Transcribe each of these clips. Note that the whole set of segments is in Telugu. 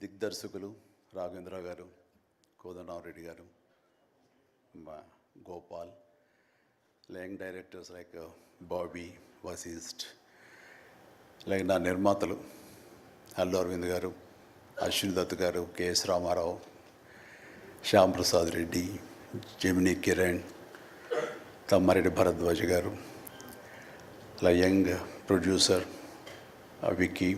దిగ్దర్శకులు రాఘవేంద్రరావు గారు, కోదండరామరెడ్డి గారు, Gopal, young directors like Bobby, Vasishta, like నా నిర్మాతలు అల్లు అరవింద్ గారు, అశ్విని దత్ గారు, కెఎస్ రామారావు, శ్యామ్ ప్రసాద్ రెడ్డి, జెమినీ కిరణ్, తమ్మారెడ్డి భరద్వాజ్ గారు, అలా యంగ్ ప్రొడ్యూసర్ విక్కీ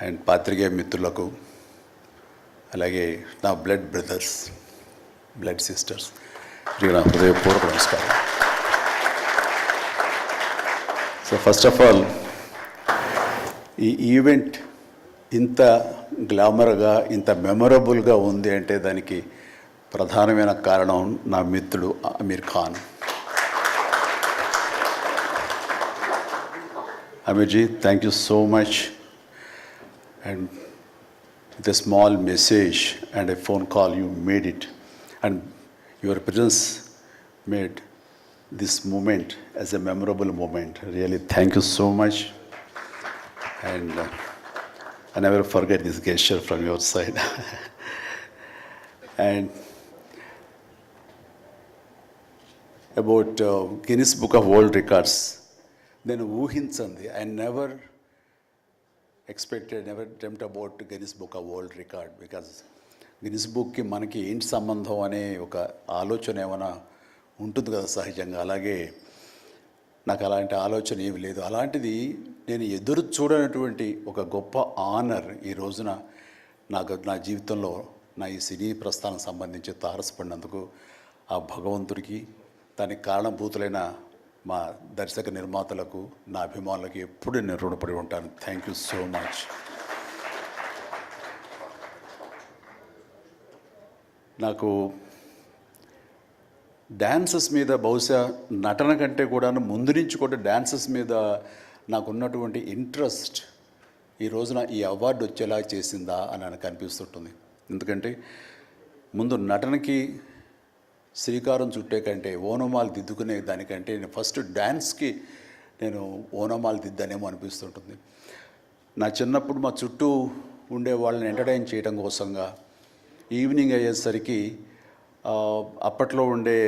అండ్ పాత్రికేయ మిత్రులకు, అలాగే నా బ్లడ్ బ్రదర్స్, బ్లడ్ సిస్టర్స్, నా హృదయపూర్వక నమస్కారం. సో ఫస్ట్ ఆఫ్ ఆల్ ఈ ఈవెంట్ ఇంత గ్లామర్గా, ఇంత మెమొరబుల్గా ఉంది అంటే దానికి ప్రధానమైన కారణం నా మిత్రుడు Aamir Khan. Aamirji, thank you so much. And with a small message and a phone call, you made it. And your presence made this moment as a memorable moment. Really, thank you so much. And I never forget this gesture from your side. And about Guinness Book of World Records, then ఊహించండి. I never expected, never dreamt about Guinness Book of World Record, because Guinness బుక్కి మనకి ఏంటి సంబంధం అనే ఒక ఆలోచన ఏమైనా ఉంటుంది కదా సహజంగా. అలాగే నాకు అలాంటి ఆలోచన ఏమి లేదు. అలాంటిది నేను ఎదురు చూడనటువంటి ఒక గొప్ప ఆనర్ ఈ రోజున నా జీవితంలో నా ఈ సినీ ప్రస్థానం సంబంధించి తారసపడినందుకు ఆ భగవంతుడికి, దానికి కారణభూతులైన మా దర్శక నిర్మాతలకు, నా అభిమానులకు ఎప్పుడు నేను రుణపడి ఉంటాను. Thank you so much. నాకు డ్యాన్సెస్ మీద, బహుశా నటన కంటే కూడా ముందు నుంచి కూడా డ్యాన్సెస్ మీద నాకు ఉన్నటువంటి ఇంట్రెస్ట్ ఈ రోజున ఈ అవార్డు వచ్చేలా చేసిందా అని నాకు అనిపిస్తుంటుంది. ఎందుకంటే ముందు నటనకి శ్రీకారం చుట్టే కంటే, ఓనమాలు దిద్దుకునే దానికంటే నేను ఫస్ట్ డ్యాన్స్కి నేను ఓనమాలు దిద్దానేమో అనిపిస్తుంటుంది. నా చిన్నప్పుడు మా చుట్టూ ఉండే వాళ్ళని ఎంటర్టైన్ చేయడం కోసంగా ఈవినింగ్ అయ్యేసరికి అప్పట్లో ఉండే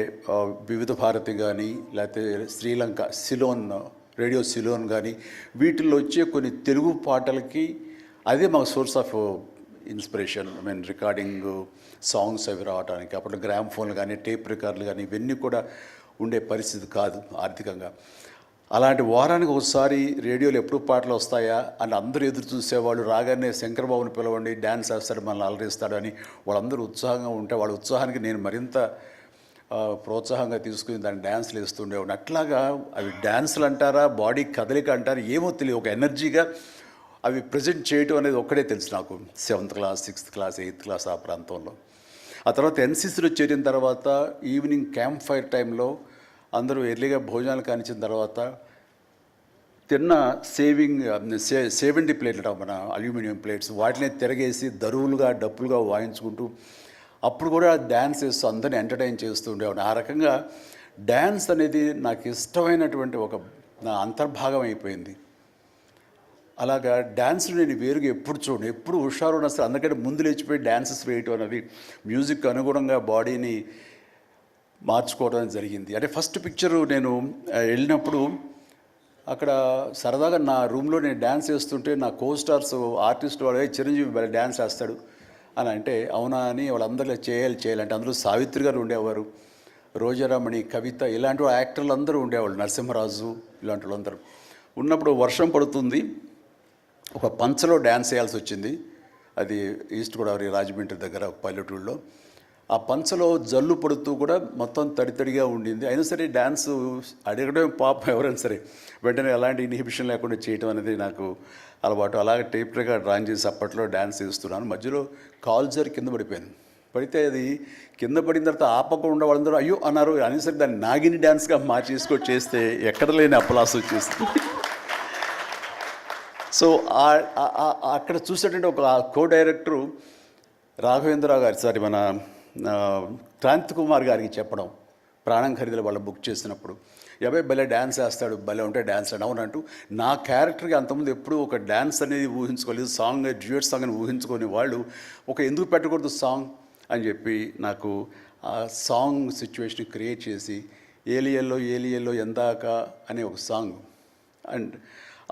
వివిధ భారతి కానీ, లేకపోతే శ్రీలంక సిలోన్, రేడియో సిలోన్ కానీ, వీటిల్లో వచ్చే కొన్ని తెలుగు పాటలకి అదే మాకు source of inspiration. I mean recording songs అవి రావడానికి. అప్పుడు గ్రామ్ ఫోన్లు కానీ, టేప్ రికార్డులు కానీ ఇవన్నీ కూడా ఉండే పరిస్థితి కాదు ఆర్థికంగా. అలాంటి వారానికి ఒకసారి రేడియోలో ఎప్పుడు పాటలు వస్తాయా అని అందరూ ఎదురు చూసేవాళ్ళు. రాగానే శంకర్బాబుని పిలవండి, డ్యాన్స్ వేస్తాడు, మనల్ని అలరిస్తాడు అని వాళ్ళందరూ ఉత్సాహంగా ఉంటే, వాళ్ళ ఉత్సాహానికి నేను మరింత ప్రోత్సాహంగా తీసుకుని దాన్ని డ్యాన్స్లు వేస్తుండేవాడిని. అట్లాగా అవి డ్యాన్సులు అంటారా, బాడీ కదలిక అంటారా ఏమో తెలియదు, ఒక ఎనర్జీగా అవి ప్రజెంట్ చేయటం అనేది ఒక్కడే తెలుసు నాకు. 7th class, 6th class, 8th class ఆ ప్రాంతంలో. ఆ తర్వాత ఎన్సీసీలో చేరిన తర్వాత ఈవినింగ్ క్యాంప్ ఫైర్ టైంలో అందరూ ఎర్లీగా భోజనాలు కానిచ్చిన తర్వాత తిన్న 70 ప్లేట్లు మన అల్యూమినియం ప్లేట్స్, వాటిని తిరగేసి దరువులుగా, డప్పులుగా వాయించుకుంటూ అప్పుడు కూడా డ్యాన్స్ చేస్తూ అందరినీ ఎంటర్టైన్ చేస్తూ ఉండేవాడు. ఆ రకంగా డ్యాన్స్ అనేది నాకు ఇష్టమైనటువంటి ఒక నా అంతర్భాగం అయిపోయింది. అలాగా డ్యాన్స్లు నేను వేరుగా ఎప్పుడు చూడను, ఎప్పుడు హుషారు ఉన్నా సరే అందుకంటే ముందు లేచిపోయి డ్యాన్సెస్ వేయటం అనేది మ్యూజిక్ అనుగుణంగా బాడీని మార్చుకోవడం జరిగింది. అంటే ఫస్ట్ పిక్చరు నేను వెళ్ళినప్పుడు అక్కడ సరదాగా నా రూమ్లో నేను డ్యాన్స్ వేస్తుంటే నా కో స్టార్స్ ఆర్టిస్ట్ వాళ్ళు చిరంజీవి డ్యాన్స్ వేస్తాడు అని అంటే అవునా అని వాళ్ళందరూ చేయాలంటే అందులో సావిత్రి గారు ఉండేవారు, రోజారామణి, కవిత, ఇలాంటి యాక్టర్లు అందరూ ఉండేవాళ్ళు, నరసింహరాజు ఇలాంటి వాళ్ళందరూ ఉన్నప్పుడు వర్షం పడుతుంది. ఒక పంచలో డ్యాన్స్ చేయాల్సి వచ్చింది. అది ఈస్ట్ గోదావరి రాజమండ్రి దగ్గర పల్లెటూళ్ళలో. ఆ పంచలో జల్లు పడుతూ కూడా మొత్తం తడితడిగా ఉండింది. అయినా సరే డ్యాన్స్ అడగడం పాపం ఎవరైనా సరే వెంటనే ఎలాంటి ఇన్హిబిషన్ లేకుండా చేయడం అనేది నాకు అలవాటు. అలాగే టేప్ రికార్డ్ డ్రాయింగ్ చేసి అప్పట్లో డ్యాన్స్ చేస్తున్నాను. మధ్యలో కాల్ జారి కింద పడిపోయాను. పడితే అది కింద పడిన తర్వాత ఆపకుండా వాళ్ళందరూ అయ్యో అన్నారు. అనేసరికి దాన్ని నాగిని డ్యాన్స్గా మార్చేసుకొని చేస్తే ఎక్కడ లేని అప్పలాస్ వచ్చేస్తుంది. సో అక్కడ చూసేటంటే ఒక కో డైరెక్టరు రాఘవేంద్రరావు గారు, మన క్రాంతి కుమార్ గారికి చెప్పడం, ప్రాణం ఖరీదులు వాళ్ళు బుక్ చేసినప్పుడు అబ్బాయి భలే డ్యాన్స్ వేస్తాడు, భలే ఉంటే డ్యాన్స్ అని అవునంటూ నా క్యారెక్టర్కి అంతకుముందు ఎప్పుడూ ఒక డ్యాన్స్ అనేది ఊహించుకోలేదు, సాంగ్ డ్యూయట్ సాంగ్ అని ఊహించుకొని వాళ్ళు ఒక ఎందుకు పెట్టకూడదు సాంగ్ అని చెప్పి నాకు ఆ సాంగ్ సిచ్యువేషన్ క్రియేట్ చేసి ఏలియల్లో ఎందాక అనే ఒక సాంగ్ అండ్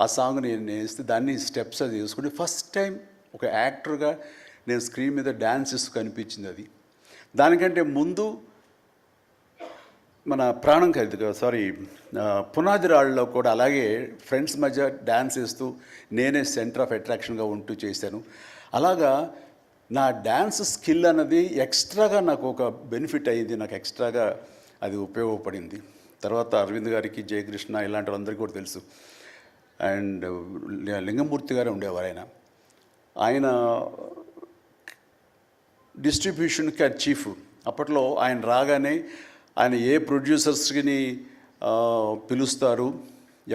ఆ సాంగ్ నేను వేస్తే దాన్ని స్టెప్స్ అది వేసుకుని ఫస్ట్ టైం ఒక యాక్టర్గా నేను స్క్రీన్ మీద డ్యాన్స్ ఇస్తూ కనిపించింది. అది దానికంటే ముందు మన ప్రాణం ఖరీదు పునాది రాళ్ళలో కూడా అలాగే ఫ్రెండ్స్ మధ్య డ్యాన్స్ వేస్తూ నేనే సెంటర్ ఆఫ్ అట్రాక్షన్గా ఉంటూ చేశాను. అలాగా నా డ్యాన్స్ స్కిల్ అన్నది ఎక్స్ట్రాగా నాకు ఒక బెనిఫిట్ అయ్యింది, నాకు ఎక్స్ట్రాగా అది ఉపయోగపడింది. తర్వాత అరవింద్ గారికి, జయకృష్ణ ఇలాంటి వాళ్ళందరికీ కూడా తెలుసు. అండ్ లింగమూర్తి గారే ఉండేవారు. ఆయన డిస్ట్రిబ్యూషన్కి చీఫ్. అప్పట్లో ఆయన రాగానే ఆయన ఏ ప్రొడ్యూసర్స్ని పిలుస్తారు,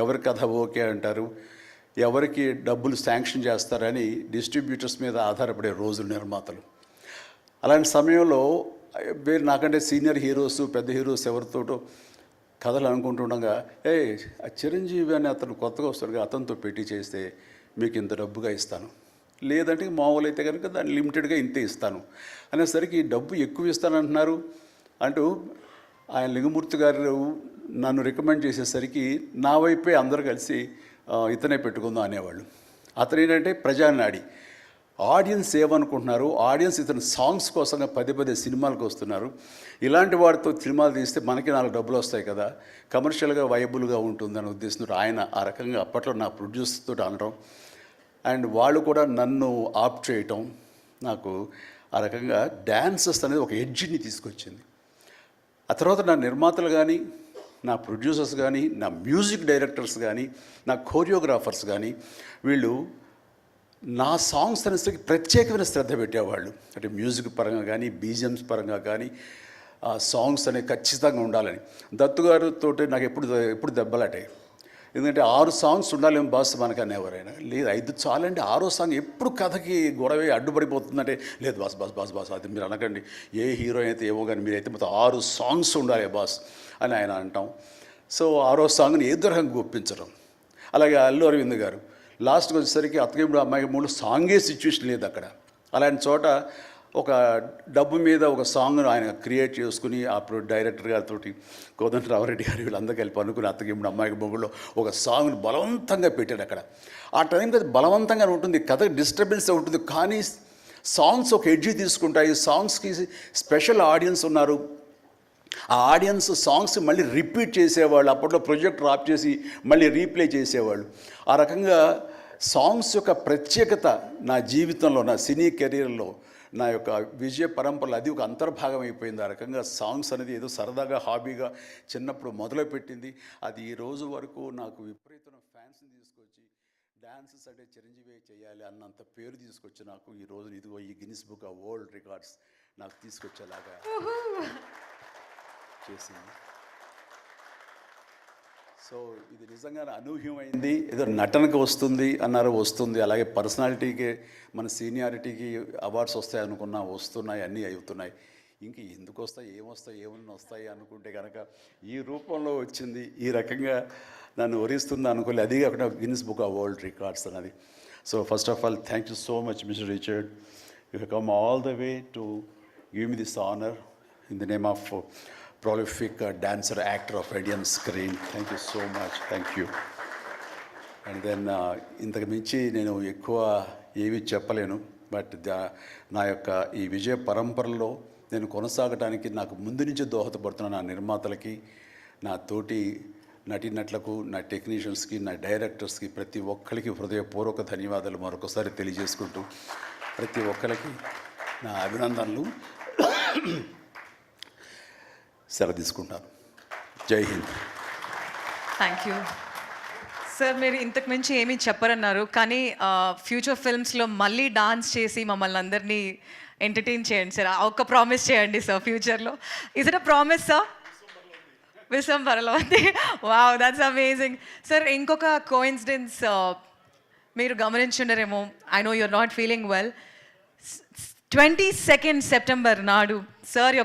ఎవరి కథ ఓకే అంటారు, ఎవరికి డబ్బులు శాంక్షన్ చేస్తారని డిస్ట్రిబ్యూటర్స్ మీద ఆధారపడే రోజులు నిర్మాతలు. అలాంటి సమయంలో వేరు నాకంటే సీనియర్ హీరోస్, పెద్ద హీరోస్ ఎవరితోటో కథలు అనుకుంటుండగా ఆ చిరంజీవి అని అతను కొత్తగా వస్తాడుగా, అతనితో పెట్టి చేస్తే మీకు ఇంత డబ్బుగా ఇస్తాను, లేదంటే మామూలు అయితే కనుక దాన్ని లిమిటెడ్గా ఇంతే ఇస్తాను అనేసరికి డబ్బు ఎక్కువ ఇస్తానంటున్నారు అంటూ ఆయన లింగమూర్తి గారు నన్ను రికమెండ్ చేసేసరికి నా వైపే అందరూ కలిసి ఇతనే పెట్టుకుందాం అనేవాళ్ళు. అతను ఏంటంటే ప్రజానాడి, ఆడియన్స్ ఏమనుకుంటున్నారు, ఆడియన్స్ ఇతను సాంగ్స్ కోసంగా పదే సినిమాలకు వస్తున్నారు, ఇలాంటి వాడితో సినిమాలు తీస్తే మనకి 4 డబ్బులు వస్తాయి కదా, కమర్షియల్గా వైబుల్గా ఉంటుందని ఉద్దేశంతో ఆయన ఆ రకంగా అప్పట్లో నా ప్రొడ్యూసర్తో అనడం అండ్ వాళ్ళు కూడా నన్ను ఆప్ట్ చేయటం నాకు ఆ రకంగా డ్యాన్సెస్ అనేది ఒక ఎడ్జిని తీసుకొచ్చింది. ఆ తర్వాత నా నిర్మాతలు కానీ, నా ప్రొడ్యూసర్స్ కానీ, నా మ్యూజిక్ డైరెక్టర్స్ కానీ, నా కోరియోగ్రాఫర్స్ కానీ వీళ్ళు నా సాంగ్స్ అనేసరికి ప్రత్యేకమైన శ్రద్ధ పెట్టేవాళ్ళు. అంటే మ్యూజిక్ పరంగా కానీ, బీజిఎమ్స్ పరంగా కానీ సాంగ్స్ అనేవి ఖచ్చితంగా ఉండాలని. దత్తు గారితో నాకు ఎప్పుడు దెబ్బలాటే. ఎందుకంటే 6 సాంగ్స్ ఉండాలేమో బాస్ మనకు అనేవారైనా, లేదు 5 చాలండి, 6వ సాంగ్ ఎప్పుడు కథకి గొడవ అడ్డుపడిపోతుందంటే, లేదు బాస్ అది మీరు అనకండి, ఏ హీరో అయితే ఏమో కానీ మీరైతే మొత్తం 6 సాంగ్స్ ఉండాలి బాస్ అని ఆయన అంటాం. సో 6వ సాంగ్ని ఏ రకంగా ఒప్పించడం. అలాగే అల్లు అరవింద్ గారు లాస్ట్కి వచ్చేసరికి అత్తగేముడు అమ్మాయి మూడు సాంగే సిచ్యువేషన్ లేదు అక్కడ. అలాంటి చోట ఒక డబ్బు మీద ఒక సాంగ్ను ఆయన క్రియేట్ చేసుకుని అప్పుడు డైరెక్టర్ గారితో కోదండరామరెడ్డి గారు వీళ్ళందరూ కలిపి అనుకుని అత్తగేముడు అమ్మాయికి మొగుల్లో ఒక సాంగ్ను బలవంతంగా పెట్టాడు అక్కడ. ఆ టైంకి అది బలవంతంగా ఉంటుంది, కథ డిస్టర్బెన్స్ ఉంటుంది, కానీ సాంగ్స్ ఒక ఎడ్జి తీసుకుంటాయి. సాంగ్స్కి స్పెషల్ ఆడియన్స్ ఉన్నారు. ఆ ఆడియన్స్ సాంగ్స్ మళ్ళీ రిపీట్ చేసేవాళ్ళు. అప్పట్లో ప్రొజెక్టర్ ఆఫ్ చేసి మళ్ళీ రీప్లే చేసేవాళ్ళు. ఆ రకంగా సాంగ్స్ యొక్క ప్రత్యేకత నా జీవితంలో, నా సినీ కెరీర్లో, నా యొక్క విజయ పరంపరలో అది ఒక అంతర్భాగం అయిపోయింది. ఆ రకంగా సాంగ్స్ అనేది ఏదో సరదాగా హాబీగా చిన్నప్పుడు మొదలుపెట్టింది. అది ఈ రోజు వరకు నాకు విపరీతమైన ఫ్యాన్స్ని తీసుకొచ్చి డ్యాన్సెస్ అంటే చిరంజీవి చేయాలి అన్నంత పేరు తీసుకొచ్చి నాకు ఈ రోజు ఇదిగో ఈ Guinness book of world records నాకు తీసుకొచ్చేలాగా చేసింది. సో ఇది నిజంగా అనూహ్యమైంది. ఏదో నటనకు వస్తుంది అన్నారు, వస్తుంది. అలాగే పర్సనాలిటీకి, మన సీనియారిటీకి అవార్డ్స్ వస్తాయి అనుకున్నా వస్తున్నాయి, అన్నీ అవుతున్నాయి. ఇంక ఎందుకు వస్తాయి, ఏమన్నా వస్తాయి అనుకుంటే కనుక ఈ రూపంలో వచ్చింది. ఈ రకంగా నన్ను వరిస్తుంది అనుకోలేదు. అది కాకుండా Guinness book of world records అన్నది. So first of all thank you so much mister Richard. You have come all the way to give me this honour in the name of prolific dancer, actor of Indian screen. Thank you so much. Thank you. And then ఇంతకు మించి నేను ఎక్కువ ఏవి చెప్పలేను. బట్ నా యొక్క ఈ విజయ పరంపరలో నేను కొనసాగడానికి నాకు ముందు నుంచి దోహదపడుతున్న నా నిర్మాతలకి, నా తోటి నటీనటులకు, నా టెక్నీషియన్స్కి, నా డైరెక్టర్స్కి, ప్రతి ఒక్కరికి హృదయపూర్వక ధన్యవాదాలు మరొకసారి తెలియజేసుకుంటూ ప్రతి ఒక్కరికి నా అభినందనలు సెలవు తీసుకుంటాను. జై హింద్. Thank you sir. మీరు ఇంతకు మించి ఏమీ చెప్పరన్నారు, కానీ ఫ్యూచర్ ఫిల్మ్స్లో మళ్ళీ డాన్స్ చేసి మమ్మల్ని అందరినీ ఎంటర్టైన్ చేయండి సార్. ఒక్క ప్రామిస్ చేయండి సార్ ఫ్యూచర్లో. Is it a promise sir? విశ్వంబరలో ఉంది. Wow, that's amazing sir. ఇంకొక కోఇన్సిడెన్స్ మీరు గమనించుండరేమో, I know you're not feeling well. 22nd September నాడు సార్